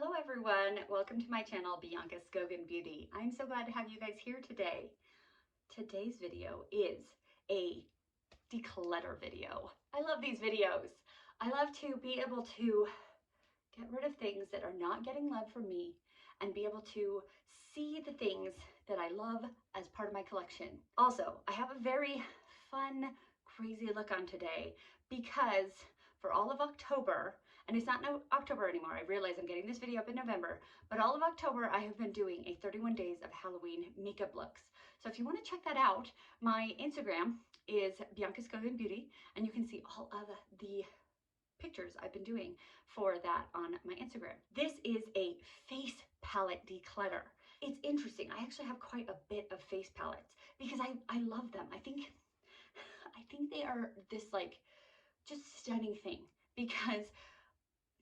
Hello everyone, welcome to my channel, BIANCASKOGENBEAUTY. I'm so glad to have you guys here today. Today's video is a declutter video. I love these videos. I love to be able to get rid of things that are not getting love from me and be able to see the things that I love as part of my collection. Also, I have a very fun, crazy look on today because for all of October, and it's not October anymore, I realize I'm getting this video up in November, but all of October I have been doing a 31 days of Halloween makeup looks. So if you want to check that out, my Instagram is BIANCASKOGENBEAUTY, and you can see all of the pictures I've been doing for that on my Instagram. This is a face palette declutter. It's interesting. I actually have quite a bit of face palettes because I love them. I think they are this like just stunning thing because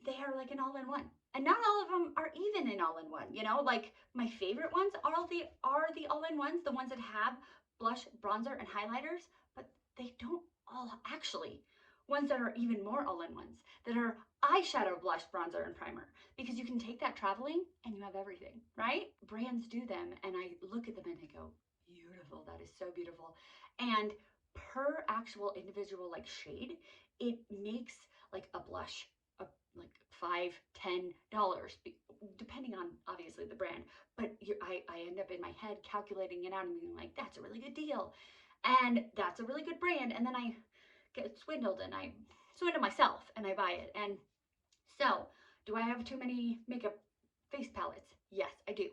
they are like an all-in-one. And not all of them are even an all-in-one, you know? Like my favorite ones are the all-in-ones, the ones that have blush, bronzer, and highlighters, but they don't all actually. Ones that are even more all-in-ones, that are eyeshadow, blush, bronzer, and primer. Because you can take that traveling and you have everything, right? Brands do them and I look at them and I go, beautiful, that is so beautiful. And per actual individual like shade, it makes like a blush like $5–10 depending on obviously the brand, but I end up in my head calculating it out and being like, that's a really good deal and that's a really good brand, and then I get swindled and I swindle myself and I buy it. And so do I have too many makeup face palettes? Yes, I do.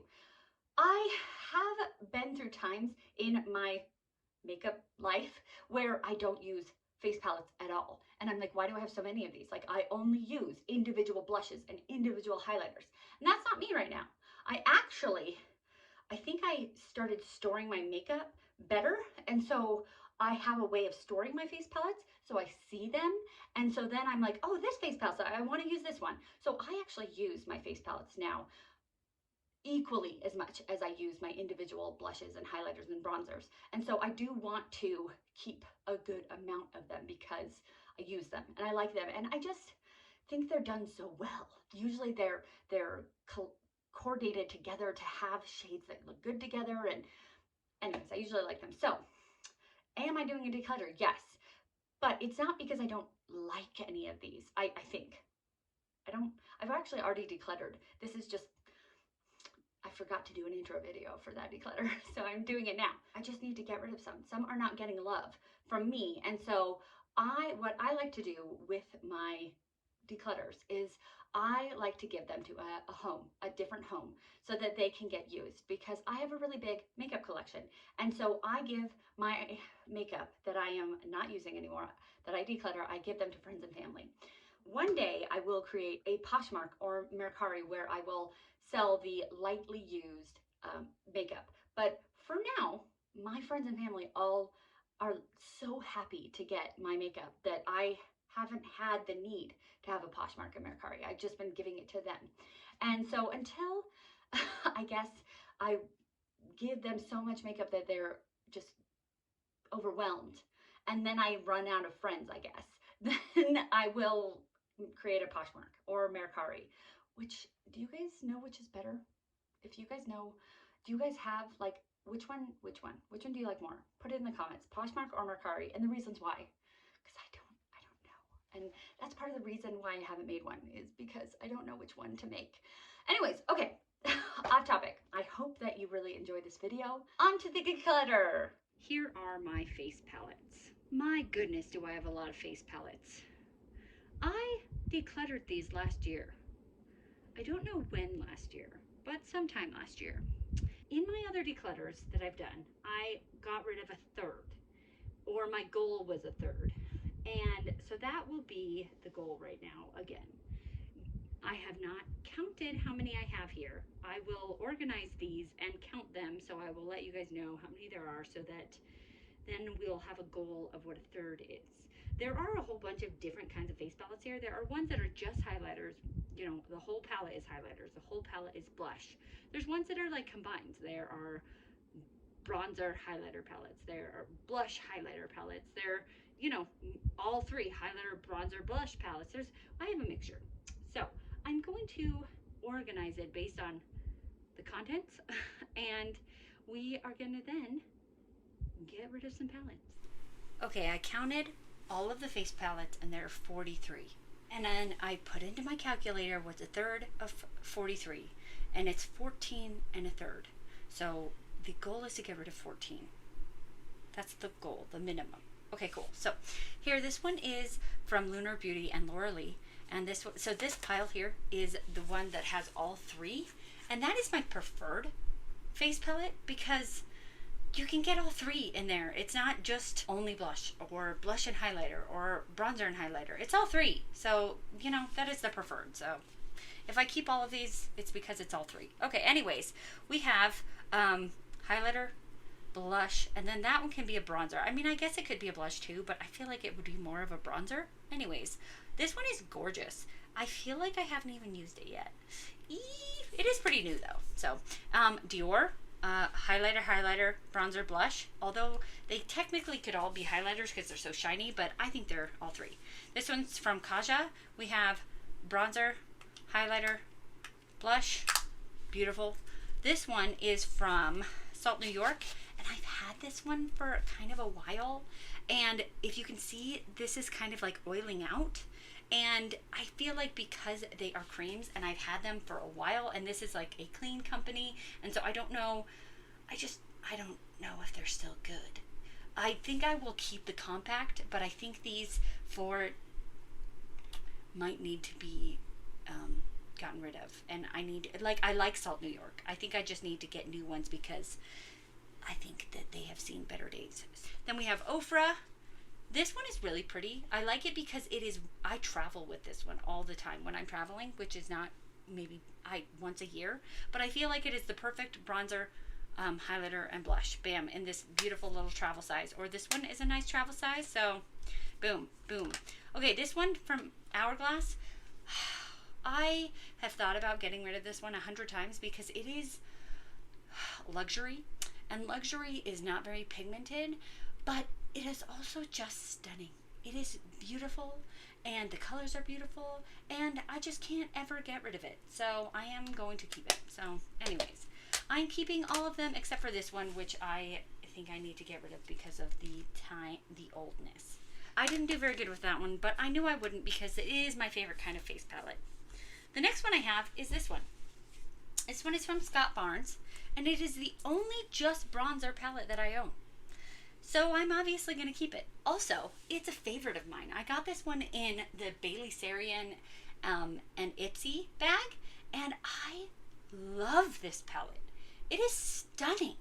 I have been through times in my makeup life where I don't use face palettes at all. And I'm like, why do I have so many of these? Like I only use individual blushes and individual highlighters. And that's not me right now. I think I started storing my makeup better. And so I have a way of storing my face palettes so I see them. And so then I'm like, oh, this face palette, I want to use this one. So I actually use my face palettes now equally as much as I use my individual blushes and highlighters and bronzers. And so I do want to keep a good amount of them because I use them and I like them. And I just think they're done so well. Usually they're coordinated together to have shades that look good together. And anyways, I usually like them. So am I doing a declutter? Yes, but it's not because I don't like any of these. I've actually already decluttered. This is just, I forgot to do an intro video for that declutter, so I'm doing it now. I just need to get rid of some. Some are not getting love from me. And so what I like to do with my declutters is I like to give them to a home, a different home, so that they can get used, because I have a really big makeup collection. And so I give my makeup that I am not using anymore, that I declutter, I give them to friends and family. One day I will create a Poshmark or Mercari where I will sell the lightly used makeup. But for now, my friends and family all are so happy to get my makeup that I haven't had the need to have a Poshmark or Mercari. I've just been giving it to them. And so until I guess I give them so much makeup that they're just overwhelmed, and then I run out of friends, I guess, then I will create a Poshmark or Mercari. Which, do you guys know which is better? If you guys know, do you guys have like, which one do you like more? Put it in the comments, Poshmark or Mercari, and the reasons why. Because I don't know. And that's part of the reason why I haven't made one, is because I don't know which one to make. Anyways, okay, off topic. I hope that you really enjoyed this video. On to the declutter. Here are my face palettes. My goodness, do I have a lot of face palettes. I decluttered these last year. I don't know when last year, but sometime last year. In my other declutters that I've done, I got rid of a third, or my goal was a third. And so that will be the goal right now again. I have not counted how many I have here. I will organize these and count them, so I will let you guys know how many there are, so that then we'll have a goal of what a third is. There are a whole bunch of different kinds of face palettes here. There are ones that are just highlighters. You know, the whole palette is highlighters. The whole palette is blush. There's ones that are like combined. There are bronzer highlighter palettes. There are blush highlighter palettes. There, you know, all three, highlighter, bronzer, blush palettes. I have a mixture. So I'm going to organize it based on the contents. And we are gonna then get rid of some palettes. Okay, I counted all of the face palettes and there are 43. And then I put into my calculator what's a third of 43, and it's 14 and a third. So the goal is to get rid of 14. That's the goal, the minimum. Okay, cool. So here, this one is from Lunar Beauty and Laura Lee. And this pile here is the one that has all three. And that is my preferred face palette because you can get all three in there. It's not just only blush or blush and highlighter or bronzer and highlighter. It's all three. So, you know, that is the preferred. So if I keep all of these, it's because it's all three. Okay, anyways, we have highlighter, blush, and then that one can be a bronzer. I mean, I guess it could be a blush too, but I feel like it would be more of a bronzer. Anyways, this one is gorgeous. I feel like I haven't even used it yet. It is pretty new though. So, Dior. Highlighter, bronzer, blush. Although they technically could all be highlighters because they're so shiny, but I think they're all three. This one's from Kaja. We have bronzer, highlighter, blush. Beautiful. This one is from Salt New York, and I've had this one for kind of a while. And if you can see, this is kind of like oiling out. And I feel like because they are creams and I've had them for a while, and this is like a clean company, and so I don't know, I don't know if they're still good. I think I will keep the compact, but I think these four might need to be gotten rid of. And I like Salt New York. I think I just need to get new ones because I think that they have seen better days. Then we have Ofra. This one is really pretty. I like it because I travel with this one all the time when I'm traveling, which is not maybe once a year, but I feel like it is the perfect bronzer, highlighter, and blush. Bam, in this beautiful little travel size. Or this one is a nice travel size, so boom, boom. Okay, this one from Hourglass. I have thought about getting rid of this one 100 times because it is luxury, and luxury is not very pigmented, but it is also just stunning. It is beautiful, and the colors are beautiful, and I just can't ever get rid of it. So I am going to keep it. So anyways, I'm keeping all of them except for this one, which I think I need to get rid of because of the oldness. I didn't do very good with that one, but I knew I wouldn't because it is my favorite kind of face palette. The next one I have is this one. This one is from Scott Barnes, and it is the only just bronzer palette that I own. So I'm obviously going to keep it. Also, it's a favorite of mine. I got this one in the Bailey Sarian and Ipsy bag, and I love this palette. It is stunning.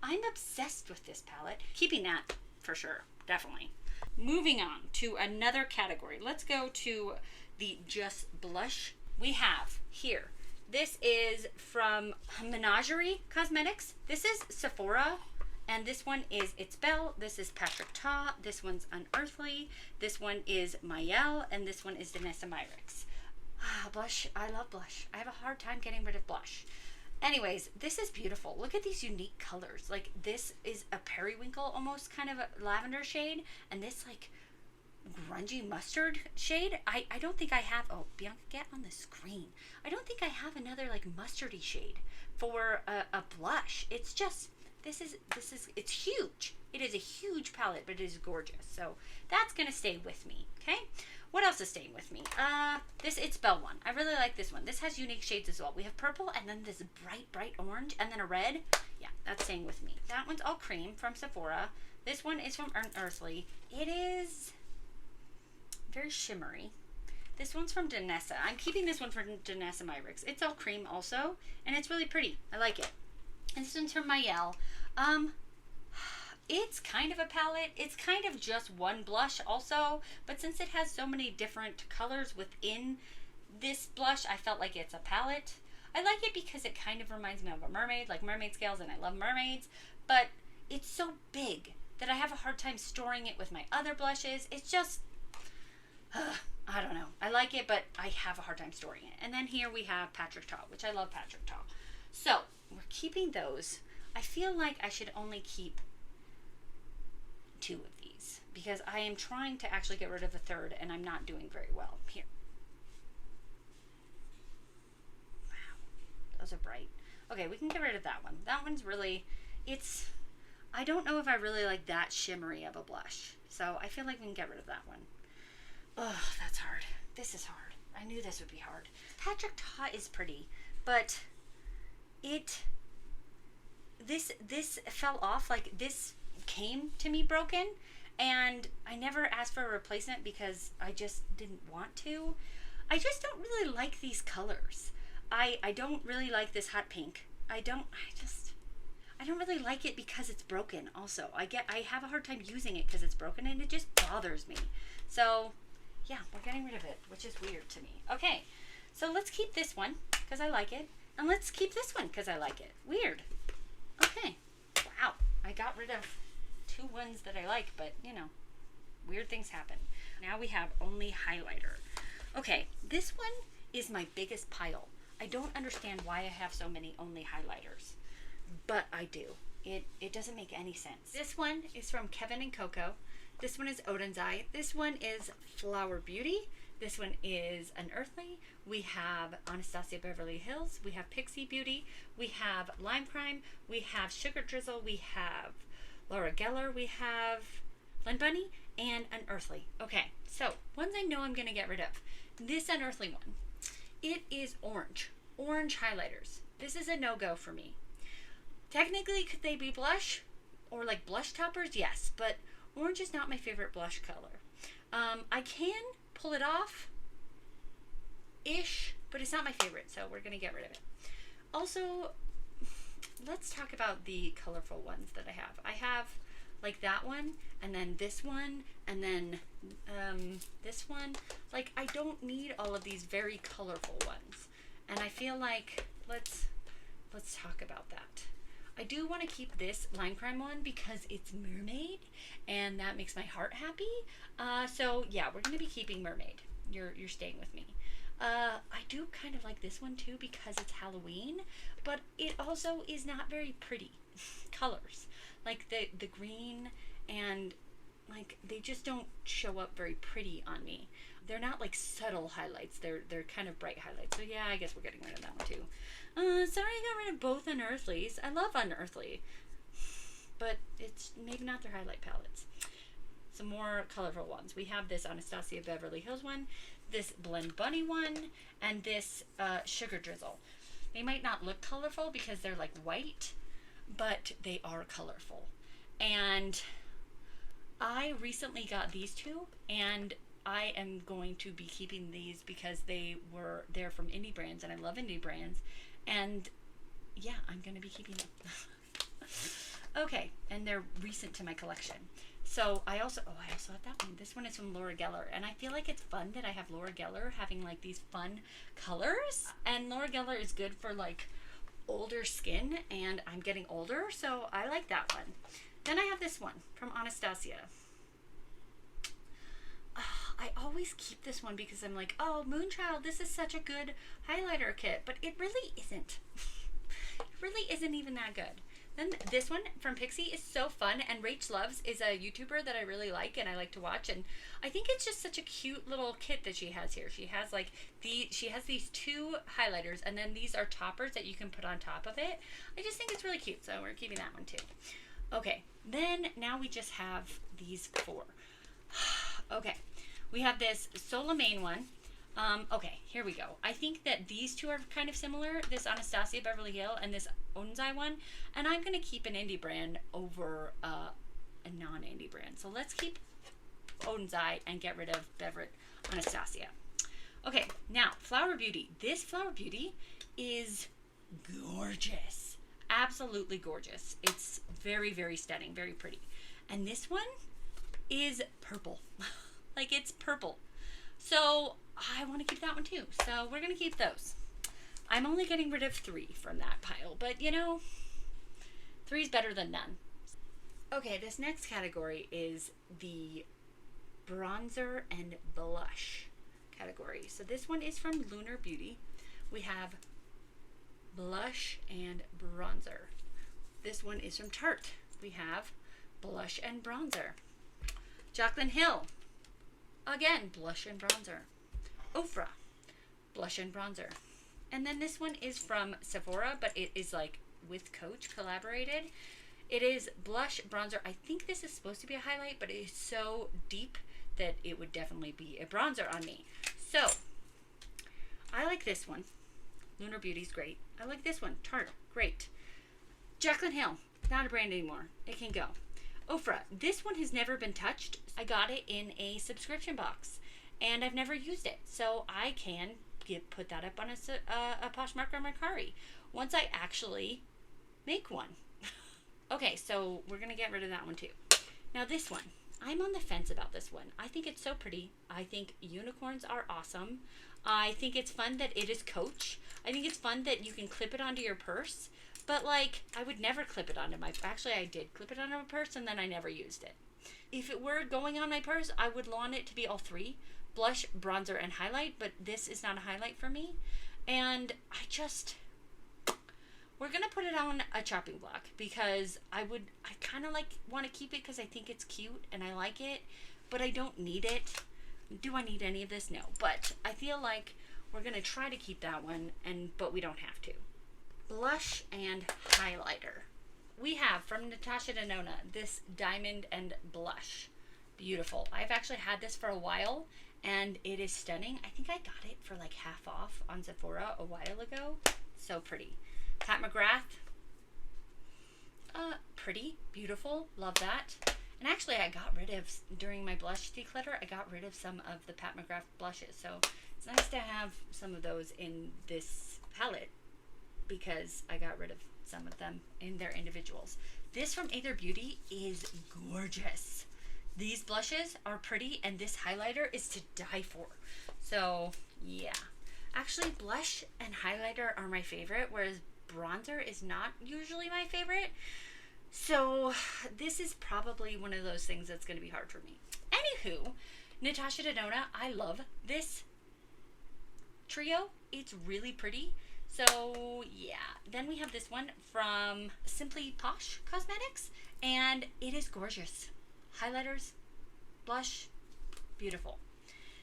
I'm obsessed with this palette. Keeping that for sure, definitely. Moving on to another category. Let's go to the just blush. We have here, this is from Menagerie Cosmetics. This is Sephora. And this one is It's Belle. This is Patrick Ta. This one's Unearthly. This one is Mayel. And this one is Danessa Myricks. Blush. I love blush. I have a hard time getting rid of blush. Anyways, this is beautiful. Look at these unique colors. Like, this is a periwinkle, almost kind of a lavender shade. And this, like, grungy mustard shade. I don't think I have... Oh, Bianca, get on the screen. I don't think I have another, like, mustardy shade for a blush. It's just... it's huge. It is a huge palette, but it is gorgeous. So that's going to stay with me, okay? What else is staying with me? This It's Belle one. I really like this one. This has unique shades as well. We have purple and then this bright orange and then a red. Yeah, that's staying with me. That one's all cream from Sephora. This one is from Unearthly. It is very shimmery. This one's from Danessa. I'm keeping this one from Danessa Myricks. It's all cream also, and it's really pretty. I like it. And this one's from Mayel. It's kind of a palette. It's kind of just one blush also, but since it has so many different colors within this blush, I felt like it's a palette. I like it because it kind of reminds me of a mermaid, like mermaid scales, and I love mermaids, but it's so big that I have a hard time storing it with my other blushes. It's just, I don't know. I like it, but I have a hard time storing it. And then here we have Patrick Ta, which I love Patrick Ta. So we're keeping those. I feel like I should only keep 2 of these because I am trying to actually get rid of a third and I'm not doing very well here. Wow. Okay, we can get rid of that one. That one's really, I don't know if I really like that shimmery of a blush. So I feel like we can get rid of that one. Oh, that's hard. This is hard. I knew this would be hard. Patrick Ta is pretty, but this fell off. Like, this came to me broken, and I never asked for a replacement because I just didn't want to. I just don't really like these colors. I don't really like this hot pink. I don't really like it because it's broken also. I have a hard time using it because it's broken, and it just bothers me. So yeah, we're getting rid of it, which is weird to me. Okay, so let's keep this one because I like it, and let's keep this one because I like it. Weird. Okay, wow, I got rid of 2 ones that I like, but you know, weird things happen. Now we have only highlighter. Okay, this one is my biggest pile. I don't understand why I have so many only highlighters, but I do. It doesn't make any sense. This one is from Kevin and Coco. This one is Odin's Eye. This one is Flower Beauty. This one is Unearthly. We have Anastasia Beverly Hills. We have Pixie Beauty. We have Lime Crime. We have Sugar Drizzle. We have Laura Geller. We have Lynn Bunny and Unearthly. Okay, so ones I know I'm going to get rid of. This Unearthly one. It is orange highlighters. This is a no-go for me. Technically, could they be blush or like blush toppers? Yes, but orange is not my favorite blush color. I can pull it off ish, but it's not my favorite, so we're gonna get rid of it. Also, let's talk about the colorful ones that I have. I have like that one, and then this one, and then this one. Like, I don't need all of these very colorful ones, and I feel like let's talk about that. I do want to keep this Lime Crime one because it's mermaid, and that makes my heart happy. So yeah, we're gonna be keeping mermaid. You're staying with me. I do kind of like this one too because it's Halloween, but it also is not very pretty colors. Like the green and like they just don't show up very pretty on me. They're not like subtle highlights. They're kind of bright highlights. So yeah, I guess we're getting rid of that one too. Sorry I got rid of both Unearthlies. I love Unearthly, but it's maybe not their highlight palettes. Some more colorful ones. We have this Anastasia Beverly Hills one, this Blend Bunny one, and this Sugar Drizzle. They might not look colorful because they're like white, but they are colorful. And I recently got these two, and I am going to be keeping these because they're from indie brands, and I love indie brands. And yeah, I'm going to be keeping them. Okay, and they're recent to my collection. So I also have that one. This one is from Laura Geller, and I feel like it's fun that I have Laura Geller having like these fun colors. And Laura Geller is good for like older skin, and I'm getting older, so I like that one. Then I have this one from Anastasia. I always keep this one because I'm like, oh, Moonchild, this is such a good highlighter kit, but it really isn't. It really isn't even that good. Then this one from Pixie is so fun, and Rach Loves is a YouTuber that I really like and I like to watch, and I think it's just such a cute little kit that she has here. She has like she has these 2 highlighters, and then these are toppers that you can put on top of it. I just think it's really cute, so we're keeping that one too. Okay, then now we just have these 4. Okay, we have this Solomane one. Okay, here we go. I think that these 2 are kind of similar, this Anastasia Beverly Hill and this Odin's Eye one, and I'm going to keep an indie brand over a non-indie brand. So let's keep Odin's Eye and get rid of Anastasia. Okay, now Flower Beauty. This Flower Beauty is gorgeous. Absolutely gorgeous. It's very, very stunning, very pretty. And this one is purple. Like, it's purple. So I want to keep that one too. So we're going to keep those. I'm only getting rid of 3 from that pile, but you know, 3 is better than none. Okay, this next category is the bronzer and blush category. So this one is from Lunar Beauty. We have blush and bronzer. This one is from Tarte. We have blush and bronzer. Jaclyn Hill, again, blush and bronzer. Ofra, blush and bronzer. And then this one is from Sephora, but it is like with Coach collaborated. It is blush bronzer. I think this is supposed to be a highlight, but it is so deep that it would definitely be a bronzer on me. So I like this one. Lunar Beauty's great. I like this one. Tarte, great. Jaclyn Hill, not a brand anymore. It can go. Ofra, this one has never been touched. I got it in a subscription box, and I've never used it. So I can put that up on a Poshmark or Mercari once I actually make one. Okay, so we're going to get rid of that one too. Now this one. I'm on the fence about this one. I think it's so pretty. I think unicorns are awesome. I think it's fun that it is Coach. I think it's fun that you can clip it onto your purse. But like, I would never clip it onto my, actually I did clip it onto my purse and then I never used it. If it were going on my purse, I would want it to be all three. Blush, bronzer, and highlight, but this is not a highlight for me. And we're gonna put it on a chopping block because I kind of like want to keep it because I think it's cute and I like it, but I don't need it. Do I need any of this? No, but I feel like we're gonna try to keep that one, but we don't have to. Blush and highlighter. We have from Natasha Denona this diamond and blush. Beautiful. I've actually had this for a while and it is stunning. I think I got it for like half off on Sephora a while ago. So pretty. Pat McGrath. Pretty, beautiful, love that. And actually I got rid of, during my blush declutter, I got rid of some of the Pat McGrath blushes. So it's nice to have some of those in this palette because I got rid of some of them in their individuals. This from Aether Beauty is gorgeous. These blushes are pretty and this highlighter is to die for. So yeah, actually blush and highlighter are my favorite, whereas bronzer is not usually my favorite. So this is probably one of those things that's going to be hard for me. Anywho, Natasha Denona, I love this trio. It's really pretty. So yeah, then we have this one from Simply Posh Cosmetics and it is gorgeous. Highlighters, blush, beautiful.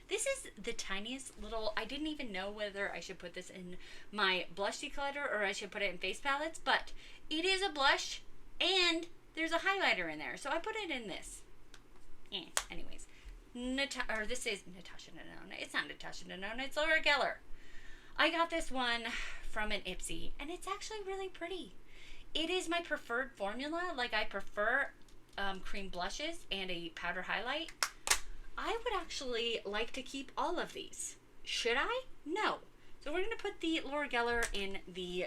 This is the tiniest little, I didn't even know whether I should put this in my blush declutter or I should put it in face palettes, but it is a blush and there's a highlighter in there. So I put it in this. Anyways, this is Natasha Denona. It's not Natasha Denona, it's Laura Geller. I got this one from an Ipsy and it's actually really pretty. It is my preferred formula. Like I prefer cream blushes and a powder highlight. I would actually like to keep all of these. Should I? No. So we're going to put the Laura Geller in the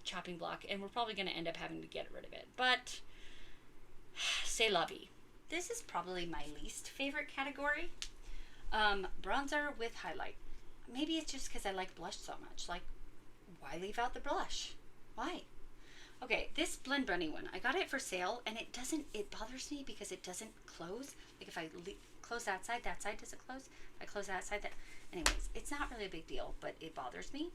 chopping block and we're probably going to end up having to get rid of it. But c'est la vie. This is probably my least favorite category. Bronzer with highlight. Maybe it's just because I like blush so much. Like, why leave out the blush? Why? Okay, this Blend Bunny one, I got it for sale and it bothers me because it doesn't close. Like if I close that side doesn't close. If I close that side, anyways, it's not really a big deal, but it bothers me.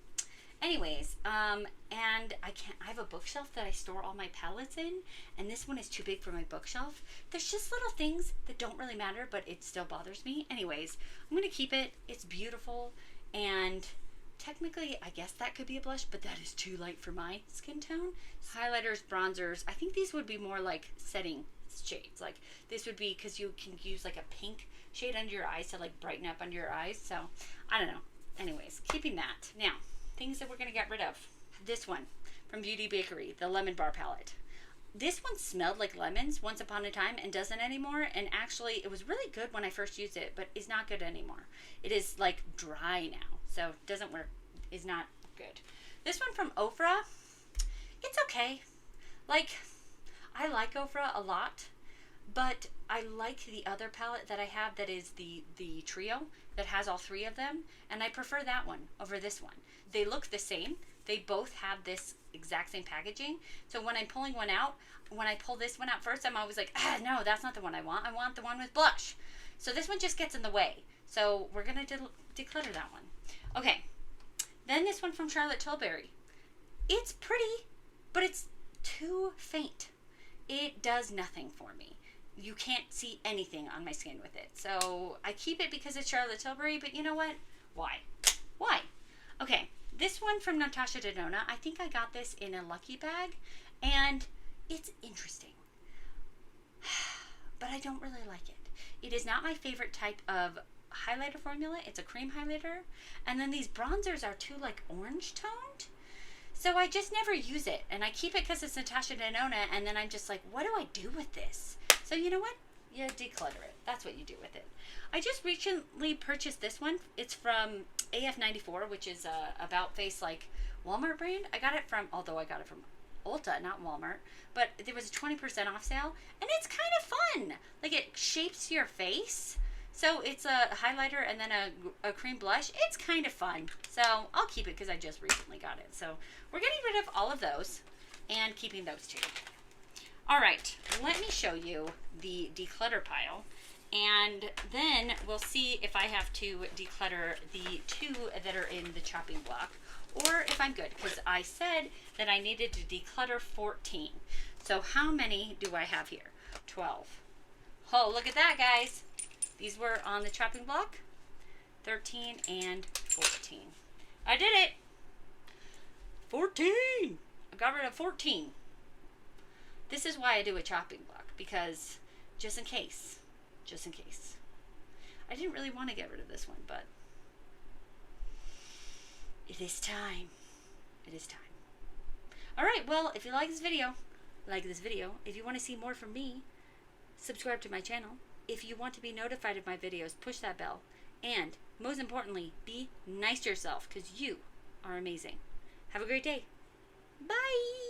Anyways, and I have a bookshelf that I store all my palettes in, and this one is too big for my bookshelf. There's just little things that don't really matter, but it still bothers me. Anyways, I'm gonna keep it. It's beautiful, and technically, I guess that could be a blush, but that is too light for my skin tone. Highlighters, bronzers, I think these would be more like setting shades. Like this would be, because you can use like a pink shade under your eyes to like brighten up under your eyes. So I don't know. Anyways, keeping that. Now, things that we're gonna get rid of. This one from Beauty Bakery, the Lemon Bar palette. This one smelled like lemons once upon a time and doesn't anymore. And actually, it was really good when I first used it, but is not good anymore. It is like dry now. So doesn't work, is not good. This one from Ofra, it's okay. Like, I like Ofra a lot, but I like the other palette that I have that is the trio that has all three of them, and I prefer that one over this one. They look the same. They both have this exact same packaging. So when I'm pulling one out, when I pull this one out first, I'm always like, no, that's not the one I want. I want the one with blush. So this one just gets in the way. So we're gonna declutter that one. Okay, then this one from Charlotte Tilbury. It's pretty, but it's too faint. It does nothing for me. You can't see anything on my skin with it. So I keep it because it's Charlotte Tilbury, but you know what? Why? Why? Okay, this one from Natasha Denona, I think I got this in a lucky bag, and it's interesting. But I don't really like it. It is not my favorite type of highlighter formula. It's a cream highlighter. And then these bronzers are too like orange toned. So I just never use it. And I keep it because it's Natasha Denona. And then I'm just like, what do I do with this? So you know what? You declutter it. That's what you do with it. I just recently purchased this one. It's from AF94, which is a About Face like Walmart brand. I got it from, although I got it from Ulta, not Walmart, but there was a 20% off sale, and it's kind of fun. Like, it shapes your face. So it's a highlighter and then a cream blush. It's kind of fun. So I'll keep it because I just recently got it. So we're getting rid of all of those and keeping those two. All right, let me show you the declutter pile, and then we'll see if I have to declutter the 2 that are in the chopping block, or if I'm good, because I said that I needed to declutter 14. So how many do I have here? 12. Oh, look at that, guys. These were on the chopping block. 13 and 14. I did it. 14. I got rid of 14. This is why I do a chopping block, because just in case. I didn't really want to get rid of this one, but it is time. It is time. All right, well, if you like this video, If you want to see more from me, subscribe to my channel. If you want to be notified of my videos, push that bell. And most importantly, be nice to yourself, because you are amazing. Have a great day. Bye.